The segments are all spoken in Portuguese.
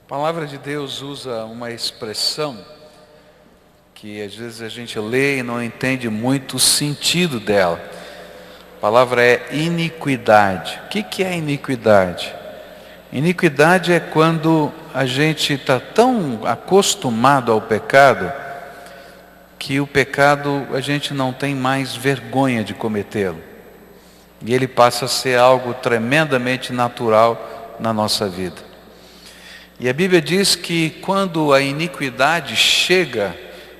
A palavra de Deus usa uma expressão que às vezes a gente lê e não entende muito o sentido dela. A palavra é iniquidade. O que é iniquidade? Iniquidade é quando a gente está tão acostumado ao pecado que o pecado a gente não tem mais vergonha de cometê-lo. E ele passa a ser algo tremendamente natural na nossa vida. E a Bíblia diz que quando a iniquidade chega,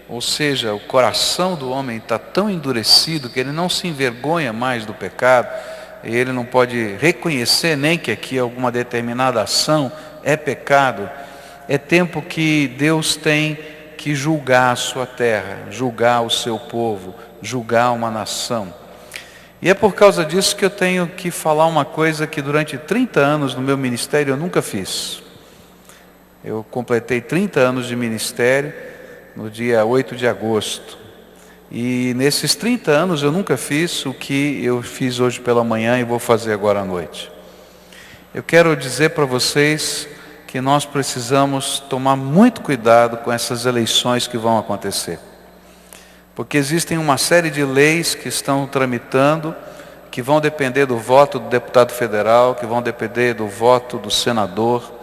ou seja, o coração do homem está tão endurecido que ele não se envergonha mais do pecado, e ele não pode reconhecer nem que aqui alguma determinada ação é pecado, é tempo que Deus tem que julgar a sua terra, julgar o seu povo, julgar uma nação. E é por causa disso que eu tenho que falar uma coisa que durante 30 anos no meu ministério eu nunca fiz. Eu completei 30 anos de ministério no dia 8 de agosto. E nesses 30 anos eu nunca fiz o que eu fiz hoje pela manhã e vou fazer agora à noite. Eu quero dizer para vocês que nós precisamos tomar muito cuidado com essas eleições que vão acontecer. Porque existem uma série de leis que estão tramitando, que vão depender do voto do deputado federal, que vão depender do voto do senador,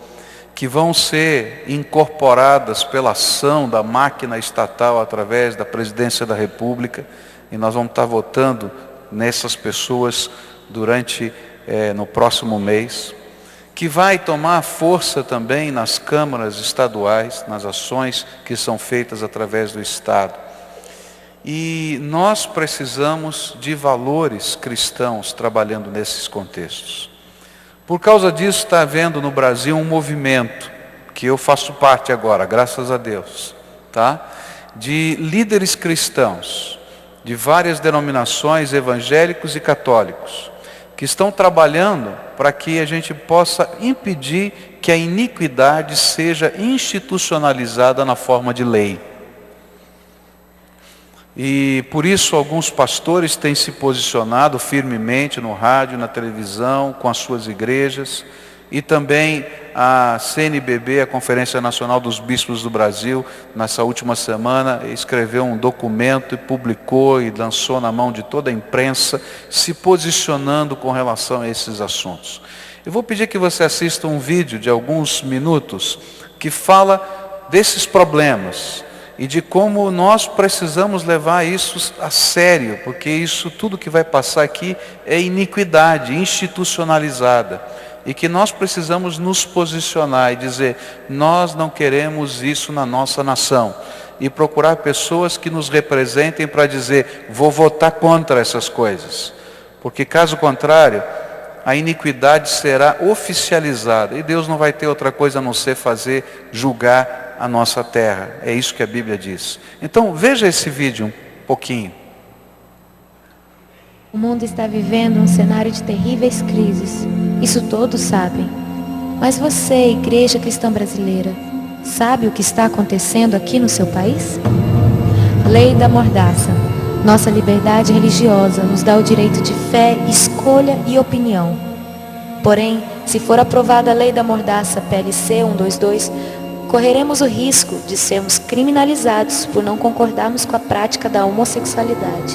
que vão ser incorporadas pela ação da máquina estatal através da presidência da República, e nós vamos estar votando nessas pessoas no próximo mês, que vai tomar força também nas câmaras estaduais, nas ações que são feitas através do Estado. E nós precisamos de valores cristãos trabalhando nesses contextos. Por causa disso está havendo no Brasil um movimento, que eu faço parte agora, graças a Deus, tá? De líderes cristãos, de várias denominações, evangélicos e católicos, que estão trabalhando para que a gente possa impedir que a iniquidade seja institucionalizada na forma de lei. E por isso alguns pastores têm se posicionado firmemente no rádio, na televisão, com as suas igrejas, e também a CNBB, a Conferência Nacional dos Bispos do Brasil, nessa última semana, escreveu um documento e publicou e lançou na mão de toda a imprensa, se posicionando com relação a esses assuntos. Eu vou pedir que você assista um vídeo de alguns minutos que fala desses problemas e de como nós precisamos levar isso a sério, porque isso tudo que vai passar aqui é iniquidade institucionalizada, e que nós precisamos nos posicionar e dizer, nós não queremos isso na nossa nação, e procurar pessoas que nos representem para dizer, vou votar contra essas coisas, porque caso contrário, a iniquidade será oficializada, e Deus não vai ter outra coisa a não ser julgar a nossa terra. É isso que a Bíblia diz. Então veja esse vídeo um pouquinho. O mundo está vivendo um cenário de terríveis crises. Isso todos sabem. Mas você, Igreja Cristã Brasileira, sabe o que está acontecendo aqui no seu país? Lei da Mordaça. Nossa liberdade religiosa nos dá o direito de fé, escolha e opinião. Porém, se for aprovada a Lei da Mordaça PLC 122, correremos o risco de sermos criminalizados por não concordarmos com a prática da homossexualidade.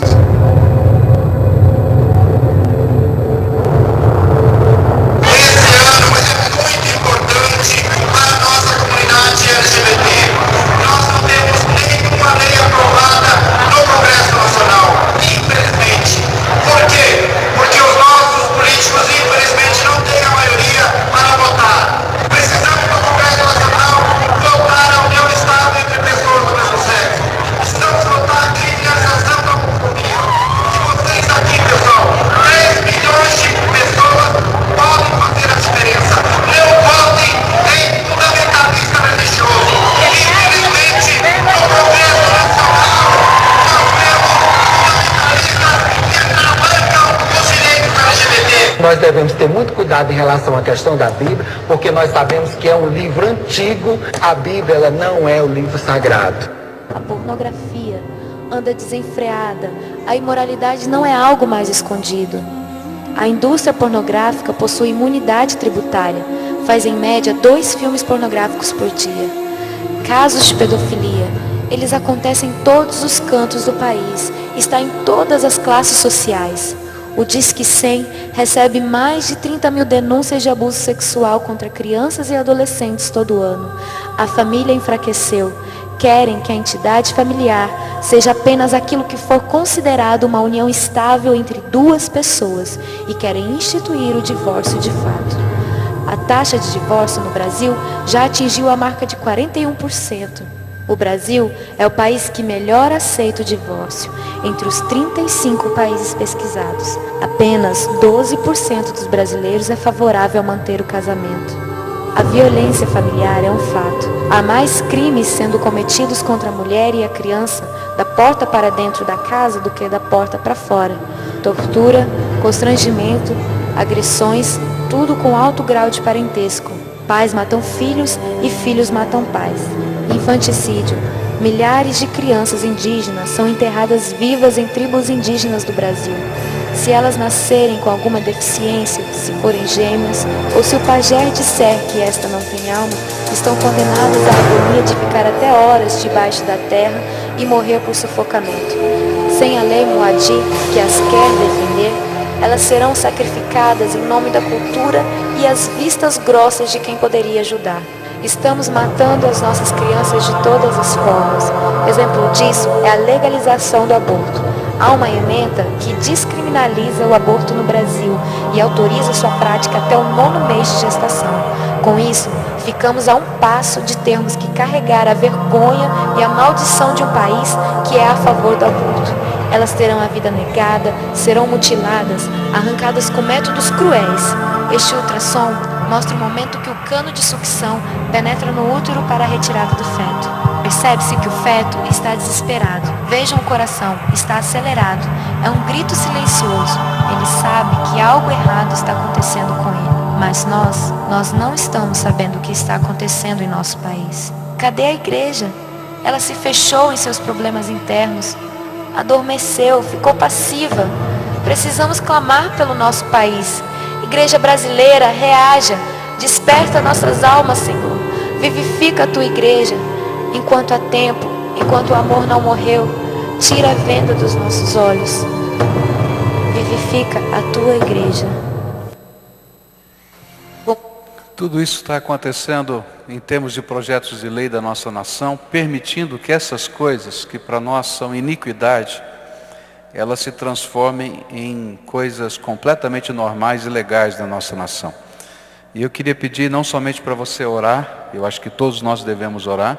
Nós devemos ter muito cuidado em relação à questão da Bíblia, porque nós sabemos que é um livro antigo, a Bíblia ela não é o livro sagrado. A pornografia anda desenfreada, a imoralidade não é algo mais escondido. A indústria pornográfica possui imunidade tributária, faz em média 2 filmes pornográficos por dia. Casos de pedofilia, eles acontecem em todos os cantos do país, está em todas as classes sociais. O Disque 100 recebe mais de 30 mil denúncias de abuso sexual contra crianças e adolescentes todo ano. A família enfraqueceu. Querem que a entidade familiar seja apenas aquilo que for considerado uma união estável entre 2 pessoas e querem instituir o divórcio de fato. A taxa de divórcio no Brasil já atingiu a marca de 41%. O Brasil é o país que melhor aceita o divórcio entre os 35 países pesquisados. Apenas 12% dos brasileiros é favorável a manter o casamento. A violência familiar é um fato. Há mais crimes sendo cometidos contra a mulher e a criança da porta para dentro da casa do que da porta para fora. Tortura, constrangimento, agressões, tudo com alto grau de parentesco. Pais matam filhos e filhos matam pais. Infanticídio. Milhares de crianças indígenas são enterradas vivas em tribos indígenas do Brasil. Se elas nascerem com alguma deficiência, se forem gêmeas, ou se o pajé disser que esta não tem alma, estão condenadas à agonia de ficar até horas debaixo da terra e morrer por sufocamento. Sem a lei Moadi, que as quer defender, elas serão sacrificadas em nome da cultura e às vistas grossas de quem poderia ajudar. Estamos matando as nossas crianças de todas as formas. Exemplo disso é a legalização do aborto. Há uma emenda que descriminaliza o aborto no Brasil e autoriza sua prática até o 9º mês de gestação. Com isso, ficamos a um passo de termos que carregar a vergonha e a maldição de um país que é a favor do aborto. Elas terão a vida negada, serão mutiladas, arrancadas com métodos cruéis. Este ultrassom mostra o momento que o cano de sucção penetra no útero para a retirada do feto. Percebe-se que o feto está desesperado. Vejam o coração, está acelerado. É um grito silencioso. Ele sabe que algo errado está acontecendo com ele. Mas nós não estamos sabendo o que está acontecendo em nosso país. Cadê a igreja? Ela se fechou em seus problemas internos. Adormeceu, ficou passiva. Precisamos clamar pelo nosso país. Igreja brasileira, reaja, desperta nossas almas, Senhor. Vivifica a tua igreja. Enquanto há tempo, enquanto o amor não morreu, tira a venda dos nossos olhos. Vivifica a tua igreja. Tudo isso está acontecendo em termos de projetos de lei da nossa nação, permitindo que essas coisas, que para nós são iniquidade, elas se transformem em coisas completamente normais e legais da nossa nação. E eu queria pedir não somente para você orar, eu acho que todos nós devemos orar,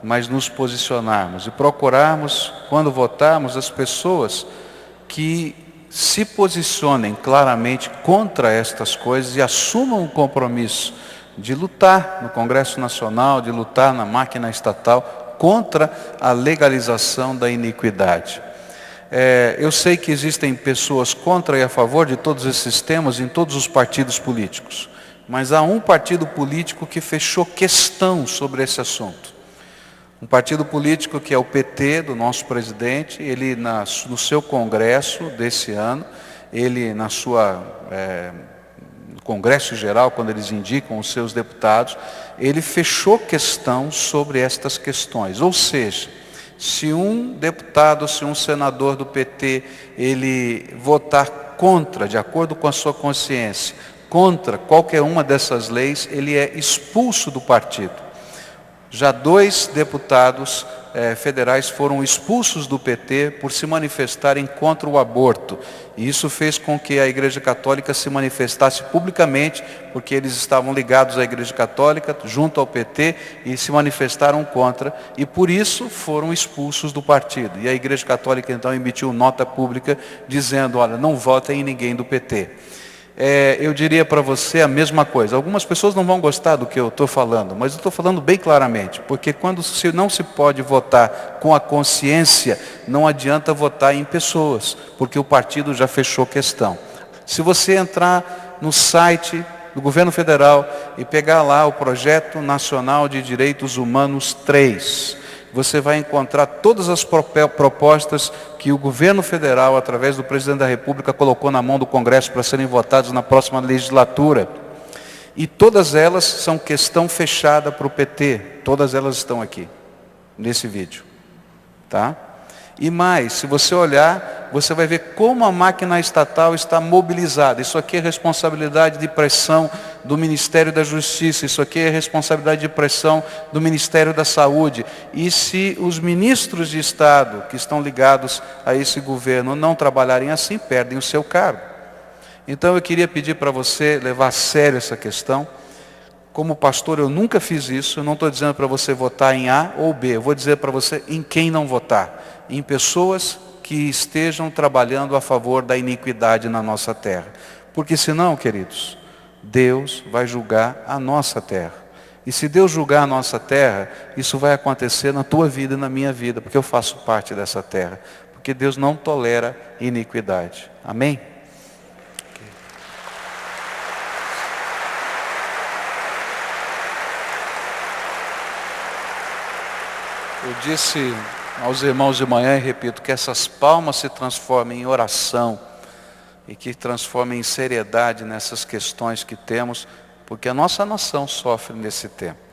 mas nos posicionarmos e procurarmos, quando votarmos, as pessoas que se posicionem claramente contra estas coisas e assumam o compromisso de lutar no Congresso Nacional, de lutar na máquina estatal contra a legalização da iniquidade. Eu sei que existem pessoas contra e a favor de todos esses temas em todos os partidos políticos, mas há um partido político que fechou questão sobre esse assunto. Um partido político que é o PT, do nosso presidente. Ele no seu congresso desse ano, ele no congresso geral, quando eles indicam os seus deputados, ele fechou questão sobre estas questões. Ou seja, se um deputado, se um senador do PT, ele votar contra, de acordo com a sua consciência, contra qualquer uma dessas leis, ele é expulso do partido. Já 2 deputados federais foram expulsos do PT por se manifestarem contra o aborto. E isso fez com que a Igreja Católica se manifestasse publicamente, porque eles estavam ligados à Igreja Católica, junto ao PT, e se manifestaram contra, e por isso foram expulsos do partido. E a Igreja Católica então emitiu nota pública dizendo, olha, não votem em ninguém do PT. Eu diria para você a mesma coisa. Algumas pessoas não vão gostar do que eu estou falando, mas eu estou falando bem claramente, porque quando não se pode votar com a consciência, não adianta votar em pessoas, porque o partido já fechou questão. Se você entrar no site do Governo Federal e pegar lá o Projeto Nacional de Direitos Humanos 3, você vai encontrar todas as propostas que o governo federal, através do presidente da República, colocou na mão do Congresso para serem votadas na próxima legislatura. E todas elas são questão fechada para o PT. Todas elas estão aqui, nesse vídeo. Tá? E mais, se você olhar, você vai ver como a máquina estatal está mobilizada. Isso aqui é responsabilidade de pressão do Ministério da Justiça. Isso aqui é responsabilidade de pressão do Ministério da Saúde. E se os ministros de Estado que estão ligados a esse governo não trabalharem assim, perdem o seu cargo. Então eu queria pedir para você levar a sério essa questão. Como pastor, eu nunca fiz isso. Eu não estou dizendo para você votar em A ou B. Eu vou dizer para você em quem não votar. Em pessoas que estejam trabalhando a favor da iniquidade na nossa terra. Porque senão, queridos, Deus vai julgar a nossa terra. E se Deus julgar a nossa terra, isso vai acontecer na tua vida e na minha vida, porque eu faço parte dessa terra. Porque Deus não tolera iniquidade. Amém? Eu disse aos irmãos de manhã e repito, que essas palmas se transformem em oração e que transformem em seriedade nessas questões que temos, porque a nossa nação sofre nesse tempo.